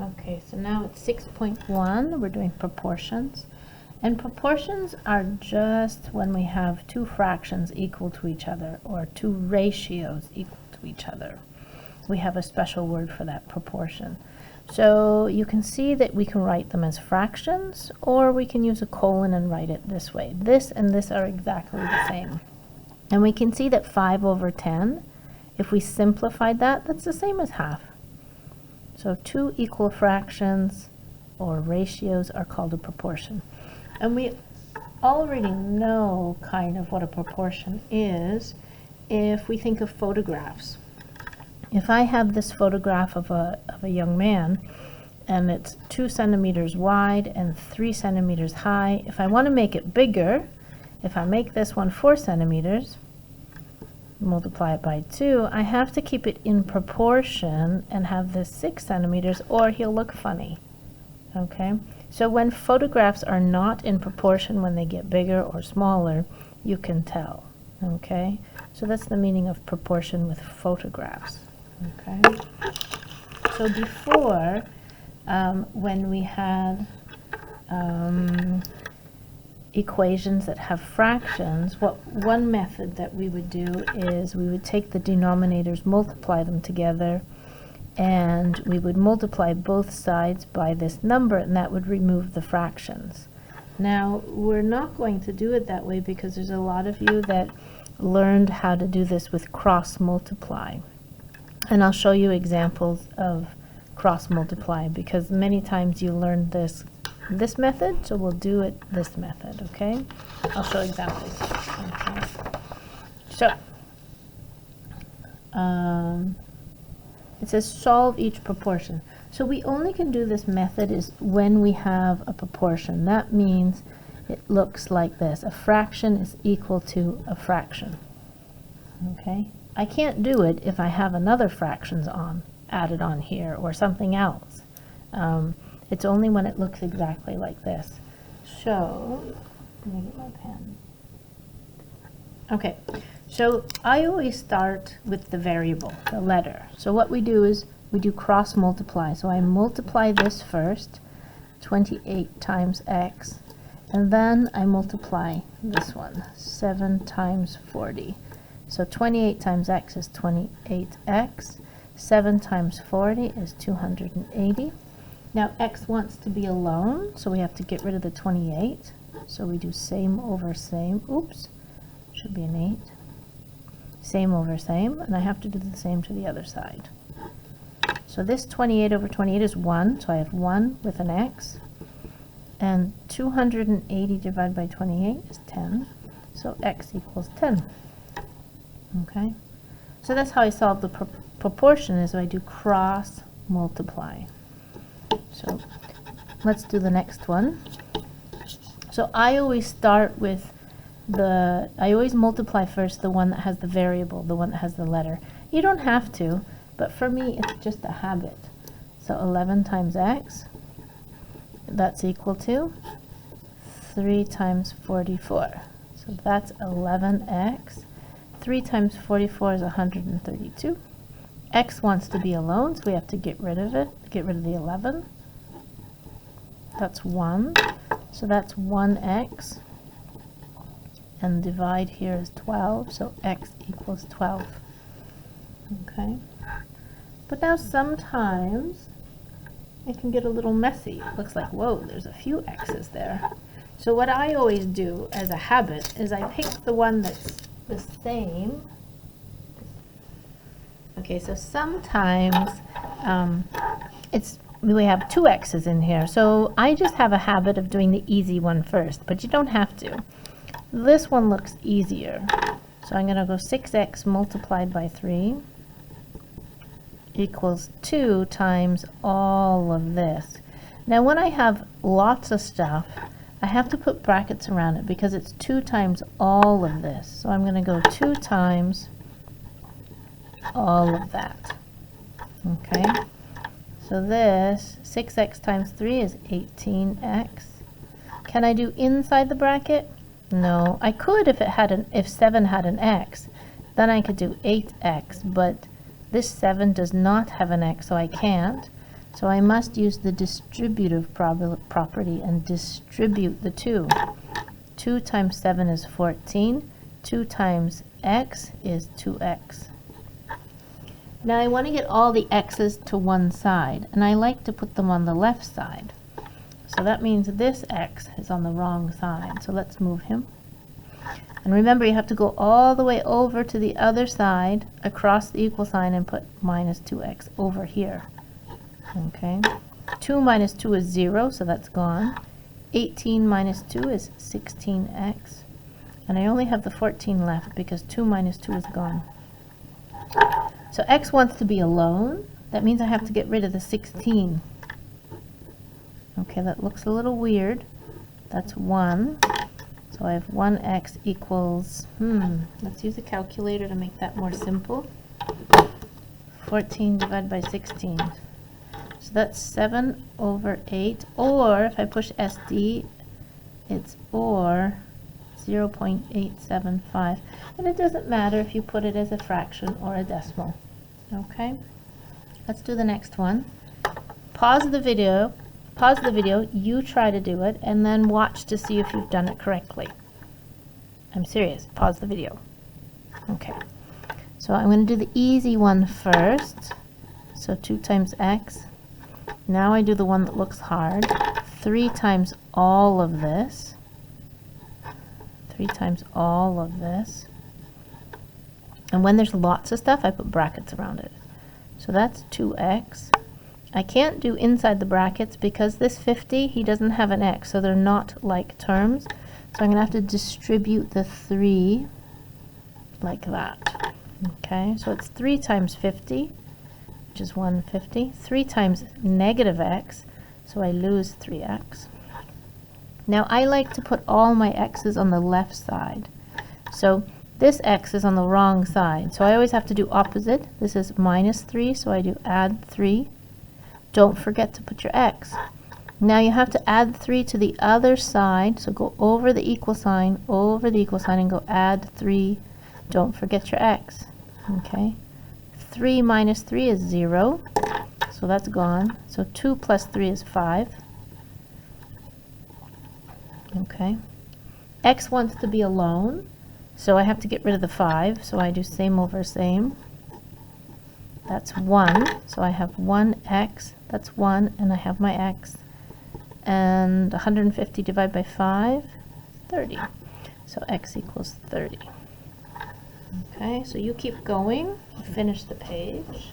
Okay, so now it's 6.1. We're doing proportions. And proportions are just when we have two fractions equal to each other or two ratios equal to each other. We have a special word for that, proportion. So you can see that we can write them as fractions, or we can use a colon and write it this way. This and this are exactly the same. And we can see that 5 over 10, if we simplified that, that's the same as half. So two equal fractions or ratios are called a proportion. And we already know kind of what a proportion is if we think of photographs. If I have this photograph of a young man, and it's 2 centimeters wide and 3 centimeters high, if I want to make it bigger, if I make this one 4 centimeters, multiply it by 2, I have to keep it in proportion and have this 6 centimeters, or he'll look funny. Okay? So when photographs are not in proportion, when they get bigger or smaller, you can tell. Okay? So that's the meaning of proportion with photographs. Okay? So before, when we had equations that have fractions, one method that we would do is we would take the denominators, multiply them together, and we would multiply both sides by this number, and that would remove the fractions. Now, we're not going to do it that way because there's a lot of you that learned how to do this with cross multiply. And I'll show you examples of cross multiply because many times you learned this method, so we'll do it this method, okay? I'll show examples. Okay. So, it says solve each proportion. So we only can do this method is when we have a proportion. That means it looks like this. A fraction is equal to a fraction. Okay? I can't do it if I have another fractions added on here or something else. It's only when it looks exactly like this. So, let me get my pen. Okay, so I always start with the variable, the letter. So what we do is we do cross multiply. So I multiply this first, 28 times x, and then I multiply this one, 7 times 40. So 28 times x is 28x, 7 times 40 is 280. Now x wants to be alone, so we have to get rid of the 28. So we do same over same. Oops, should be an 8. Same over same, and I have to do the same to the other side. So this 28 over 28 is 1, so I have 1 with an x. And 280 divided by 28 is 10, so x equals 10. Okay? So that's how I solve the proportion, is I do cross multiply. So let's do the next one. So I always start with I always multiply first the one that has the variable, the one that has the letter. You don't have to, but for me it's just a habit. So 11 times x, that's equal to 3 times 44. So that's 11x. 3 times 44 is 132. X wants to be alone, so we have to get rid of it, get rid of the 11. That's 1, so that's 1x. And divide here is 12, so x equals 12. Okay? But now sometimes it can get a little messy. It looks like, whoa, there's a few x's there. So what I always do as a habit is I pick the one that's the same. Okay, so sometimes we have 2 x's in here, so I just have a habit of doing the easy one first, but you don't have to. This one looks easier, so I'm going to go 6x multiplied by 3 equals 2 times all of this. Now when I have lots of stuff, I have to put brackets around it because it's 2 times all of this. So I'm going to go 2 times all of that. Okay, so this 6x times 3 is 18x. Can I do inside the bracket? No, I could if 7 had an x, then I could do 8x, but this 7 does not have an x, so I can't. So I must use the distributive property and distribute the 2. 2 times 7 is 14. 2 times x is 2x. Now I want to get all the x's to one side, and I like to put them on the left side. So that means this x is on the wrong side. So let's move him. And remember, you have to go all the way over to the other side across the equal sign and put minus 2x over here. Okay. 2 minus 2 is 0, so that's gone. 18 minus 2 is 16x. And I only have the 14 left because 2 minus 2 is gone. So x wants to be alone. That means I have to get rid of the 16. Okay, that looks a little weird. That's 1. So I have 1x equals, let's use a calculator to make that more simple. 14 divided by 16. So that's 7 over 8. Or, if I push SD, it's or 0.875. And it doesn't matter if you put it as a fraction or a decimal. Okay? Let's do the next one. Pause the video, you try to do it, and then watch to see if you've done it correctly. I'm serious. Pause the video. Okay. So I'm going to do the easy one first. So 2 times x. Now I do the one that looks hard. 3 times all of this. 3 times all of this. And when there's lots of stuff, I put brackets around it. So that's 2x. I can't do inside the brackets because this 50, he doesn't have an x, so they're not like terms. So I'm going to have to distribute the 3 like that. Okay, so it's 3 times 50, which is 150. 3 times negative x, so I lose 3x. Now I like to put all my x's on the left side. So this x is on the wrong side, so I always have to do opposite. This is minus 3, so I do add 3. Don't forget to put your x. Now you have to add 3 to the other side, so go over the equal sign, and go add 3. Don't forget your x. Okay. 3 minus 3 is 0, so that's gone. So 2 plus 3 is 5. Okay. X wants to be alone, so I have to get rid of the 5, so I do same over same. That's 1, so I have 1x, that's 1, and I have my x. And 150 divided by 5, 30. So x equals 30. Okay, so you keep going, finish the page.